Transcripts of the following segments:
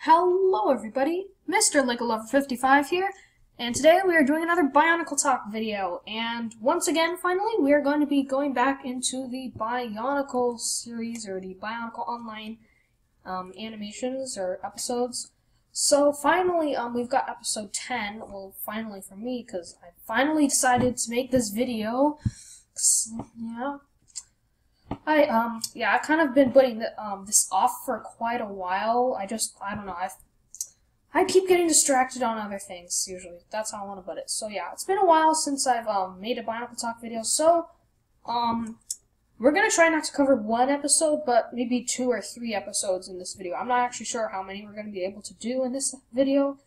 Hello everybody, Mr. LegoLover55 here, and today we are doing another Bionicle Talk video, and once again, finally, we are going to be going back into the Bionicle series, or the Bionicle Online animations, or episodes. So finally, we've got episode 10, well, finally for me, because I finally decided to make this video, I've kind of been putting this off for quite a while. I don't know, I keep getting distracted on other things, usually. That's how I want to put it. So yeah, it's been a while since I've made a Bionicle Talk video, so we're gonna try not to cover one episode, but maybe 2 or 3 episodes in this video. I'm not actually sure how many we're gonna be able to do in this video,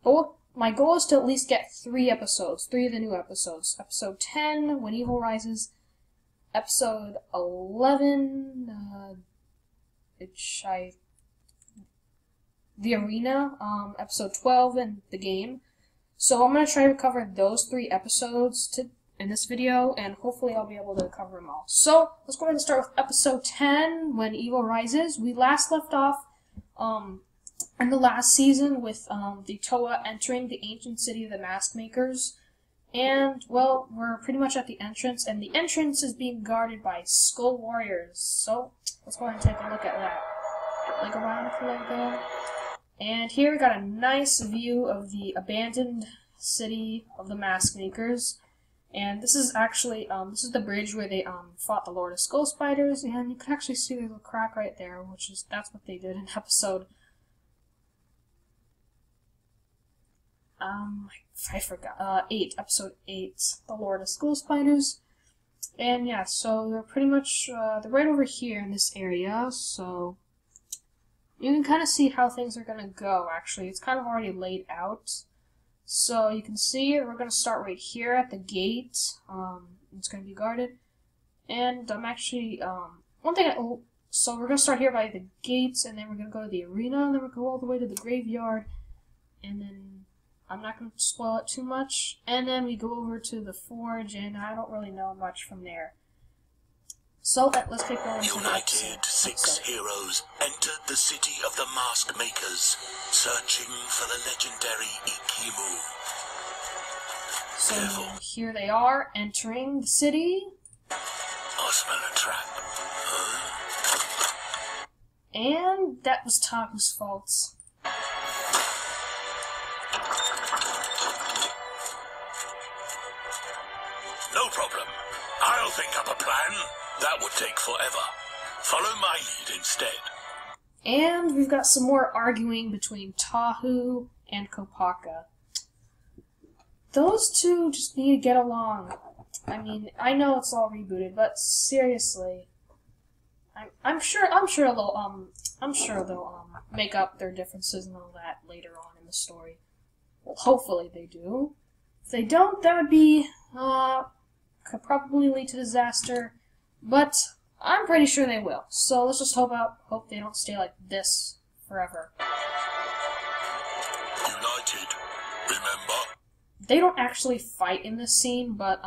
but my goal is to at least get 3 episodes, 3 of the new episodes. Episode 10, When Evil Rises. Episode 11, the arena, episode 12, and the game. So I'm going to try to cover those 3 episodes in this video, and hopefully I'll be able to cover them all. So let's go ahead and start with episode 10, When Evil Rises. We last left off in the last season with the Toa entering the ancient city of the Mask Makers. And, well, we're pretty much at the entrance, and the entrance is being guarded by Skull Warriors. So, let's go ahead and take a look at that. Lego Bionicle logo. And here we got a nice view of the abandoned city of the Mask Makers. And this is actually, this is the bridge where they, fought the Lord of Skull Spiders, and you can actually see there's a crack right there, that's what they did in episode I forgot, 8, episode 8, the Lord of Skull Spiders. And yeah, so they're pretty much, they're right over here in this area, so you can kind of see how things are going to go, actually. It's kind of already laid out. So you can see we're going to start right here at the gate. It's going to be guarded. And I'm actually, so we're going to start here by the gates, and then we're going to go to the arena, and then we'll go all the way to the graveyard, and then I'm not going to spoil it too much. And then we go over to the forge, and I don't really know much from there. So let's get going. United, 6 heroes entered the city of the Mask Makers, searching for the legendary Ikimu. So Careful. Here they are, entering the city. I smell a trap. Huh? And that was Taku's fault. No problem. I'll think up a plan. That would take forever. Follow my lead instead. And we've got some more arguing between Tahu and Kopaka. Those two just need to get along. I mean, I know it's all rebooted, but seriously, I'm sure they'll make up their differences and all that later on in the story. Well, hopefully they do. If they don't, that would be could probably lead to disaster, but I'm pretty sure they will. So let's just hope they don't stay like this forever. United, remember? They don't actually fight in this scene, but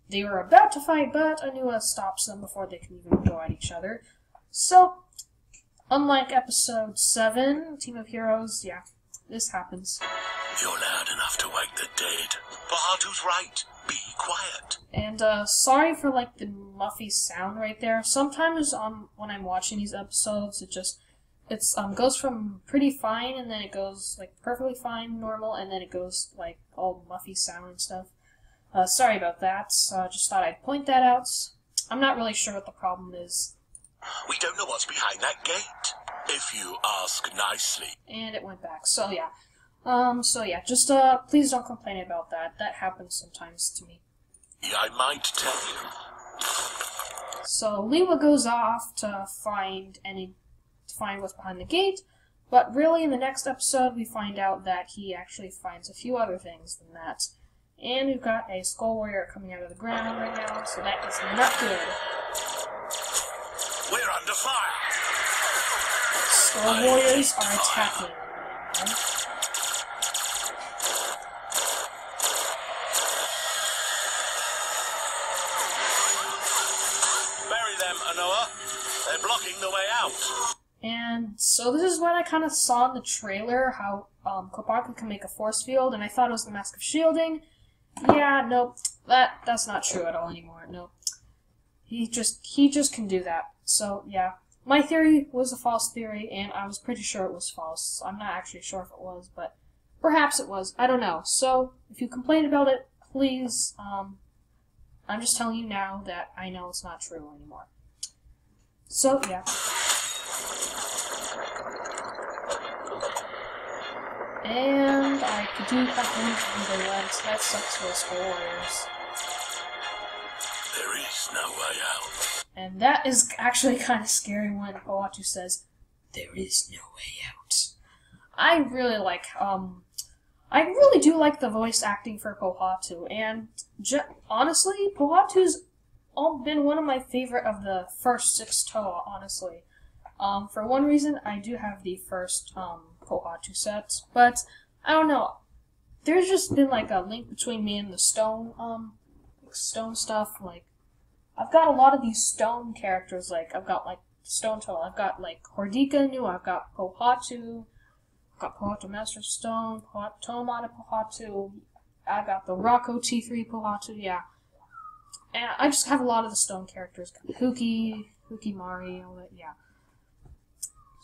they were about to fight, but Anua stops them before they can even go at each other. So, unlike episode 7, Team of Heroes, yeah, this happens. You're loud enough to wake the dead. Bahatu's right. Be quiet. And sorry for like the muffy sound right there. Sometimes when I'm watching these episodes, it goes from pretty fine, and then it goes like perfectly fine, normal, and then it goes like all muffy sound and stuff. Sorry about that. Just thought I'd point that out. I'm not really sure what the problem is. We don't know what's behind that gate, if you ask nicely. And it went back. So yeah. Just please don't complain about that. That happens sometimes to me. I might tell you. So Liwa goes off to find what's behind the gate, but really in the next episode we find out that he actually finds a few other things than that. And we've got a Skull Warrior coming out of the ground right now, so that is not good. We're under fire. Skull Warriors are attacking right now. Bury them, Anoa. They're blocking the way out. And so this is what I kind of saw in the trailer, how Kopaka can make a force field, and I thought it was the Mask of Shielding. Yeah, nope, that's not true at all anymore. Nope, he just can do that. So yeah, my theory was a false theory, and I was pretty sure it was false. I'm not actually sure if it was, but perhaps it was. I don't know. So if you complain about it, please. I'm just telling you now that I know it's not true anymore. So yeah. And I do have one from the lens. That sucks for the Skull Warriors. There is no way out. And that is actually kind of scary when Pohatu says, "There is no way out." I really like, I really do like the voice acting for Pohatu, and honestly, Pohatu's been one of my favorite of the first 6 Toa, honestly. For one reason, I do have the first, Pohatu sets, but I don't know. There's just been like a link between me and the stone stuff. Like, I've got a lot of these stone characters. Like, I've got like Stone Toa. I've got like Hordika Nu. I've got Pohatu. I've got Pohatu Master Stone. Tomata Pohatu. I've got the Rocco T3 Pohatu. Yeah, and I just have a lot of the stone characters. Huki Mari, all that. Yeah.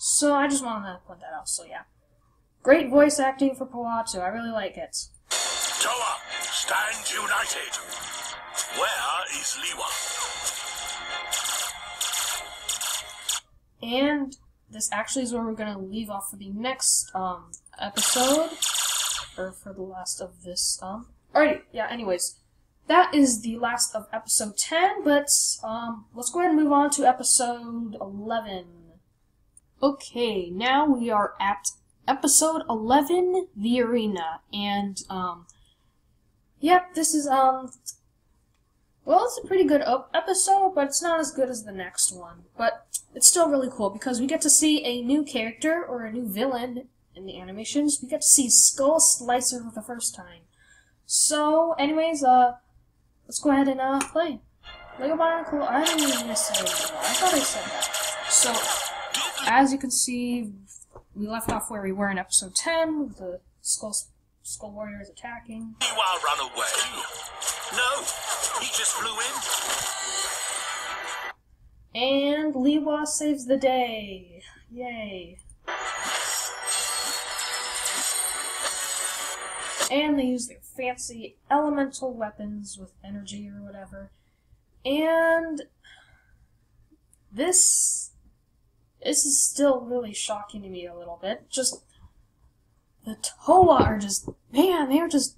So I just wanted to point that out, so yeah. Great voice acting for Pohatu, I really like it. Toa, stand united. Where is Liwa? And this actually is where we're going to leave off for the next episode, or for the last of this. Alrighty, yeah, anyways. That is the last of episode 10, but let's go ahead and move on to episode 11. Okay, now we are at episode 11, The Arena, and, yep, this is, well, it's a pretty good episode, but it's not as good as the next one, but it's still really cool, because we get to see a new character, or a new villain, in the animations. We get to see Skull Slicer for the first time. So, anyways, let's go ahead and, play. Lego Bionicle, I didn't even say it anymore. I thought I said that. So, as you can see, we left off where we were in episode 10, with the Skull Warriors attacking. Liwa run away? No, he just flew in. And Liwa saves the day. Yay. And they use their fancy elemental weapons with energy or whatever. And this is still really shocking to me a little bit. Just, the Toa are just, man, they're just,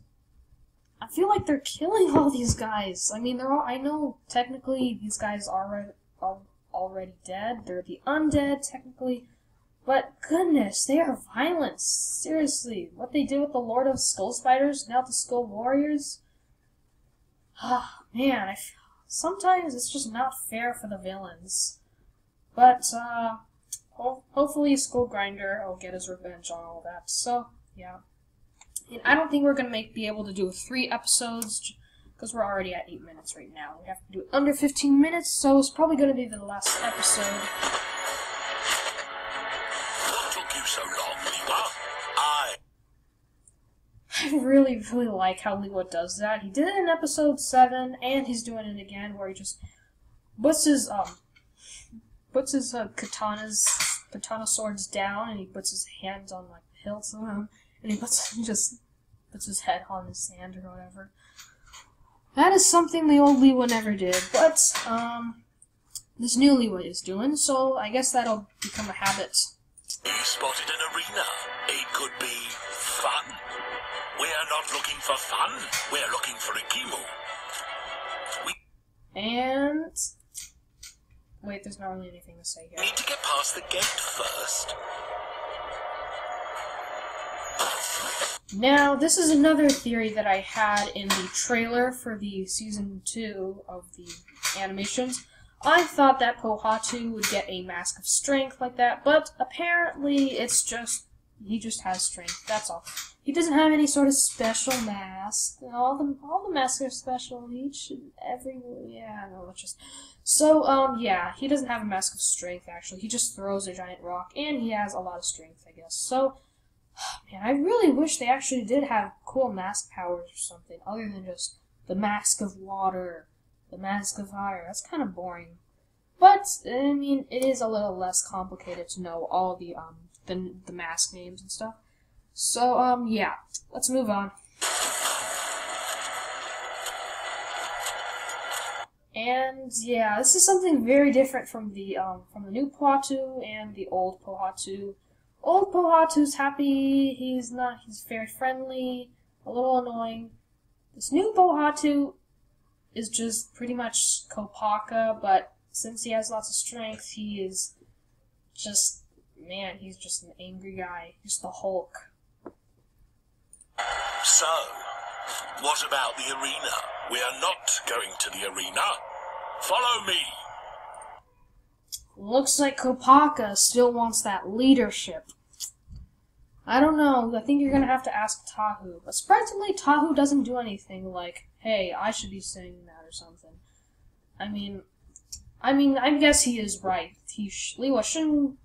I feel like they're killing all these guys. I mean, they're all, I know technically these guys are already dead. They're the undead, technically. But goodness, they are violent. Seriously, what they did with the Lord of Skull Spiders, now the Skull Warriors. Ah, man, sometimes it's just not fair for the villains. But, hopefully Skull Grinder will get his revenge on all that. So, yeah. And I don't think we're going to be able to do 3 episodes, because we're already at 8 minutes right now. We have to do it under 15 minutes, so it's probably going to be the last episode. What took you so long, Liwa? I really, really like how Liwa does that. He did it in episode 7, and he's doing it again, where he just puts his katana swords down, and he puts his hands on like the hilts of them, and he puts his head on the sand or whatever. That is something the old Liwa never did, but this new Liwa is doing, so I guess that'll become a habit. You spotted an arena. It could be fun. We're not looking for fun. We're looking for a Kimu. And wait, there's not really anything to say here. We need to get past the gate first. Now, this is another theory that I had in the trailer for the Season 2 of the animations. I thought that Pohatu would get a Mask of Strength like that, but apparently it's just, he just has strength, that's all. He doesn't have any sort of special mask. All the masks are special, each and every. Yeah, no, let's just. So, yeah, he doesn't have a mask of strength. Actually, he just throws a giant rock, and he has a lot of strength, I guess. So, man, I really wish they actually did have cool mask powers or something other than just the mask of water, the mask of fire. That's kind of boring. But I mean, it is a little less complicated to know all the mask names and stuff. So, yeah, let's move on. And yeah, this is something very different from the new Pohatu and the old Pohatu. Old Pohatu's happy. He's very friendly, a little annoying. This new Pohatu is just pretty much Kopaka, but since he has lots of strength, he is just, man, he's just an angry guy. He's the Hulk. So, what about the arena? We are not going to the arena. Follow me. Looks like Kopaka still wants that leadership. I don't know. I think you're gonna have to ask Tahu. But surprisingly, Tahu doesn't do anything like, "Hey, I should be saying that" or something. I mean, I guess he is right. Liwa shouldn't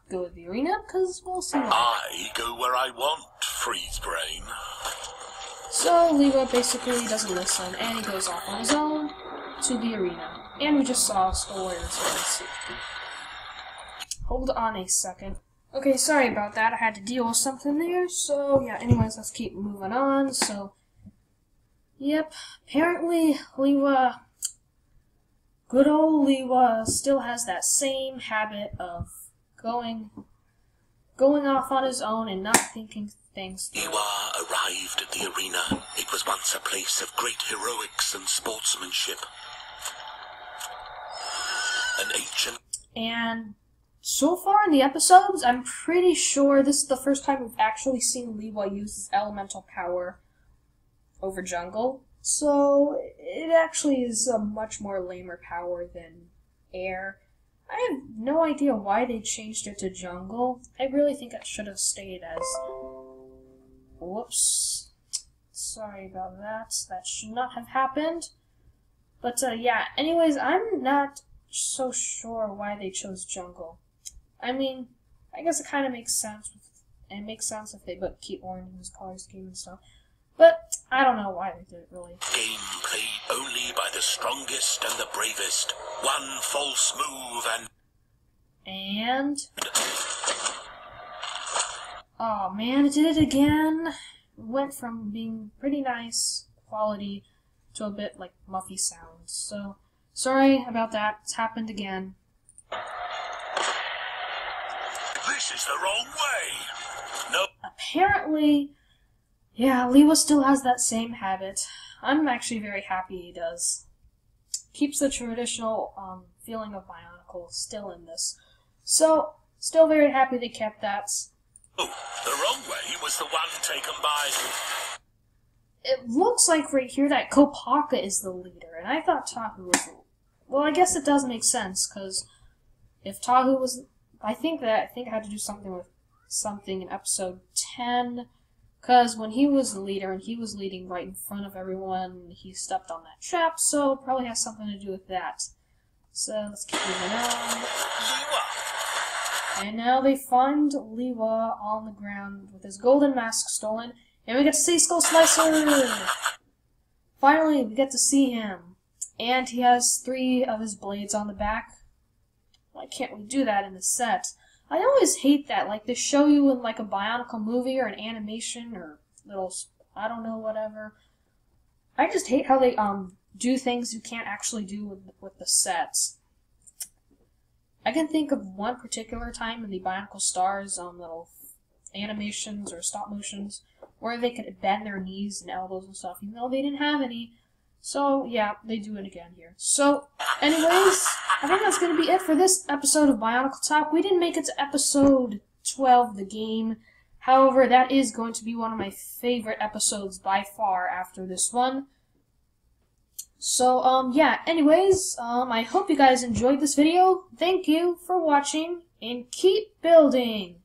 go to the arena because we'll see. I go where I want, freeze brain. So Liwa basically doesn't listen, and he goes off on his own to the arena. And we just saw spoilers. Hold on a second. Okay, sorry about that. I had to deal with something there. So yeah. Anyways, let's keep moving on. So, yep. Apparently, Liwa. Good old Liwa still has that same habit of going off on his own and not thinking things through. Liwa arrived at the arena. It was once a place of great heroics and sportsmanship. An ancient... And so far in the episodes, I'm pretty sure this is the first time we've actually seen Liwa use his elemental power over Jungle. So, it actually is a much more lamer power than air. I have no idea why they changed it to Jungle. I really think it should have stayed as... Whoops. Sorry about that. That should not have happened. But, yeah, anyways, I'm not so sure why they chose Jungle. I mean, I guess it kind of makes sense. It makes sense if they keep orange in his color scheme and stuff. But I don't know why they did it, really. Game played only by the strongest and the bravest. One false move And... oh man, it did it again. Went from being pretty nice quality to a bit like muffy sounds. So, sorry about that. It's happened again. This is the wrong way. No. Apparently... yeah, Liwa still has that same habit. I'm actually very happy he does. Keeps the traditional feeling of Bionicle still in this. So, still very happy they kept that. Oh, the wrong way was the one taken by... It looks like right here that Kopaka is the leader, and I thought Tahu was the... well, I guess it does make sense, because if Tahu was... I think it had to do something with something in episode 10... because when he was the leader and he was leading right in front of everyone, he stepped on that trap, so it probably has something to do with that. So let's keep moving on. And now they find Liwa on the ground with his golden mask stolen, and we get to see Skull Slicer! Finally, we get to see him. And he has 3 of his blades on the back. Why can't we do that in the set? I always hate that, like, they show you in, like, a Bionicle movie or an animation or little, I don't know, whatever. I just hate how they, do things you can't actually do with the sets. I can think of one particular time in the Bionicle Stars, little animations or stop motions where they could bend their knees and elbows and stuff, even though they didn't have any. So, yeah, they do it again here. So, anyways, I think that's going to be it for this episode of Bionicle Talk. We didn't make it to episode 12, the game. However, that is going to be one of my favorite episodes by far after this one. So, yeah, anyways, I hope you guys enjoyed this video. Thank you for watching, and keep building!